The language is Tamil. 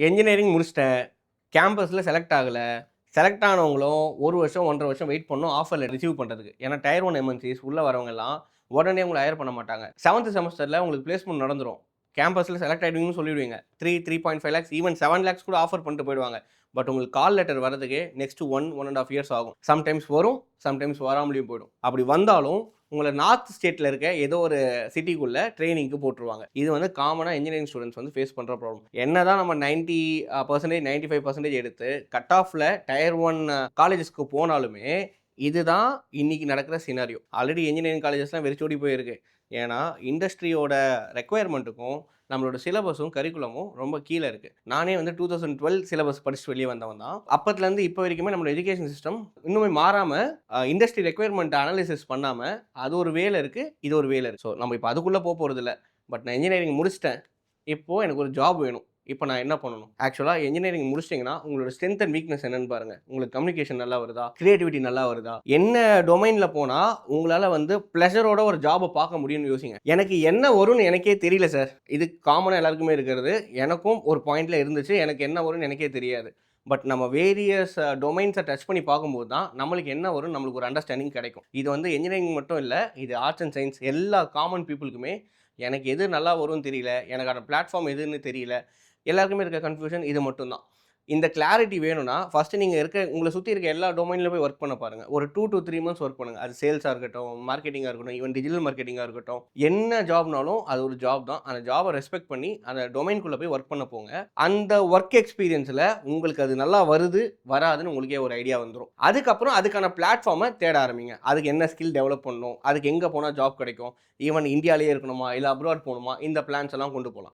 என்ஜினியரிங் முடிச்சிட்டேன். கேம்பஸ்ல செலக்ட் ஆகல. செலக்ட் ஆனவங்களும் 1 வருஷம், 1 1/2 வருஷம் வெயிட் பண்ணணும் ஆஃபர் லெட்டர் ரிசீவ் பண்றதுக்கு. ஏன்னா டயர் 1 எம்என்சிஸ் உள்ள வரவங்கலாம் உடனே உங்கள ஹையர் பண்ண மாட்டாங்க. 7த் செமஸ்டர்ல உங்களுக்கு பிளேஸ்மென்ட் நடந்துரும். கேம்பஸ்ல செலக்ட் ஆயிடுவீங்கன்னு சொல்லிடுவீங்க. 3.5 லேக்ஸ் ஈவன் 7 லேக்ஸ் கூட ஆஃபர் பண்ணிட்டு போயிடுவாங்க. பட் உங்களுக்கு கால் லெட்டர் வரதுக்கு நெக்ஸ்ட் 1 1/2 இயர்ஸ் ஆகும். சம்டைம்ஸ் வரும், சம்டைம்ஸ் வராமலேயும் போயிடும். அப்படி வந்தாலும் உங்கள நார்த் ஸ்டேட்ல இருக்க ஏதோ ஒரு சிட்டிக்குள்ள ட்ரெய்னிங்க்கு போட்டுருவாங்க. இது வந்து காமனா இன்ஜினியரிங் ஸ்டூடண்ட்ஸ் வந்து ஃபேஸ் பண்ற ப்ராப்ளம். என்னதான் நம்ம 90% 95% எடுத்து கட் ஆஃப்ல டயர் 1 காலேஜஸ்க்கு போனாலுமே இதுதான் இன்னைக்கு நடக்கிற சினாரியோ. ஆல்ரெடி இன்ஜினியரிங் காலேஜஸ்லாம் வெறிச்சோடி போயிருக்கு. ஏன்னா இண்டஸ்ட்ரியோட ரெக்வயர்மெண்ட்டுக்கும் நம்மளோட சிலபஸும் கரிக்குலமும் ரொம்ப கீழ இருக்கு. நானே வந்து 2012 சிலபஸ் படிச்சுட்டு வெளிய வந்தவன் தான். அப்பத்துலேருந்து இப்போ வரைக்குமே நம்மளோட எஜுகேஷன் சிஸ்டம் இன்னுமே மாறாம இண்டஸ்ட்ரி ரெக்வயர்மெண்ட் அனாலிசிஸ் பண்ணாம அது ஒரு வேல இருக்கு, இது ஒரு வேல இருக்கு. ஸோ நம்ம இப்போ அதுக்குள்ள போறதில்ல. பட் நான் இன்ஜினியரிங் முடிச்சுட்டேன். இப்போ எனக்கு ஒரு ஜாப் வேணும். இப்போ நான் என்ன பண்ணணும்? ஆக்சுவலா என்ஜினியரிங் முடிச்சிட்டீங்கன்னா, உங்களோட ஸ்ட்ரென்த் அண்ட் வீக்னஸ் என்னன்னு பாருங்க. உங்களுக்கு கம்யூனிகேஷன் நல்லா வருதா? கிரியேட்டிவிட்டி நல்லா வருதா? என்ன டொமைன்ல போனா உங்களால வந்து பிளஷரோட ஒரு ஜாப பார்க்க முடியும்னு யோசிங்க. எனக்கு என்ன வரும்னு எனக்கே தெரியல சார். இது காமனா எல்லாருக்குமே இருக்கிறது. எனக்கும் ஒரு பாயிண்ட்ல இருந்துச்சு. எனக்கு என்ன வரும்னு எனக்கே தெரியாது. பட் நம்ம வேரியஸ் டொமைன்ஸை டச் பண்ணி பார்க்கும்போது தான் நம்மளுக்கு என்ன வரும் நம்மளுக்கு ஒரு அண்டர்ஸ்டாண்டிங் கிடைக்கும். இது வந்து என்ஜினியரிங் மட்டும் இல்லை, இது ஆர்ட்ஸ் அண்ட் சயின்ஸ் எல்லா காமன் பீப்புளுக்குமே எனக்கு எது நல்லா வரும்னு தெரியல, எனக்கான பிளாட்ஃபார்ம் எதுன்னு தெரியல, எல்லாருக்குமே இருக்க கன்ஃபியூஷன் இது மட்டும் தான். இந்த கிளாரிட்டி வேணும்னா ஃபர்ஸ்ட் நீங்க உங்கள சுத்தி இருக்க எல்லா டொமைன்ல போய் வொர்க் பண்ண பாருங்க. ஒரு 2 to 3 மந்த்ஸ் வொர்க் பண்ணுங்க. அது சேல்ஸா இருக்கட்டும், மார்க்கெட்டிங்கா இருக்கட்டும், ஈவன் டிஜிட்டல் மார்க்கெட்டிங்கா இருக்கட்டும். என்ன ஜாப்னாலும் அது ஒரு ஜாப் தான். அந்த ஜாப ரெஸ்பெக்ட் பண்ணி அந்த டொமைன்குள்ள போய் வொர்க் பண்ண போங்க. அந்த வொர்க் எக்ஸ்பீரியன்ஸ்ல உங்களுக்கு அது நல்லா வருது, வராதுன்னு உங்களுக்கே ஒரு ஐடியா வந்துரும். அதுக்கப்புறம் அதுக்கான பிளாட்ஃபார்ம தேட ஆரம்பிங்க. அதுக்கு என்ன ஸ்கில் டெவலப் பண்ணணும்? அதுக்கு எங்க போனா ஜாப் கிடைக்கும்? ஈவன் இந்தியாலயே இருக்கணுமா? இல்ல அப்ராட் போணுமா? இந்த பிளான்ஸ் எல்லாம் கொண்டு போலாம்.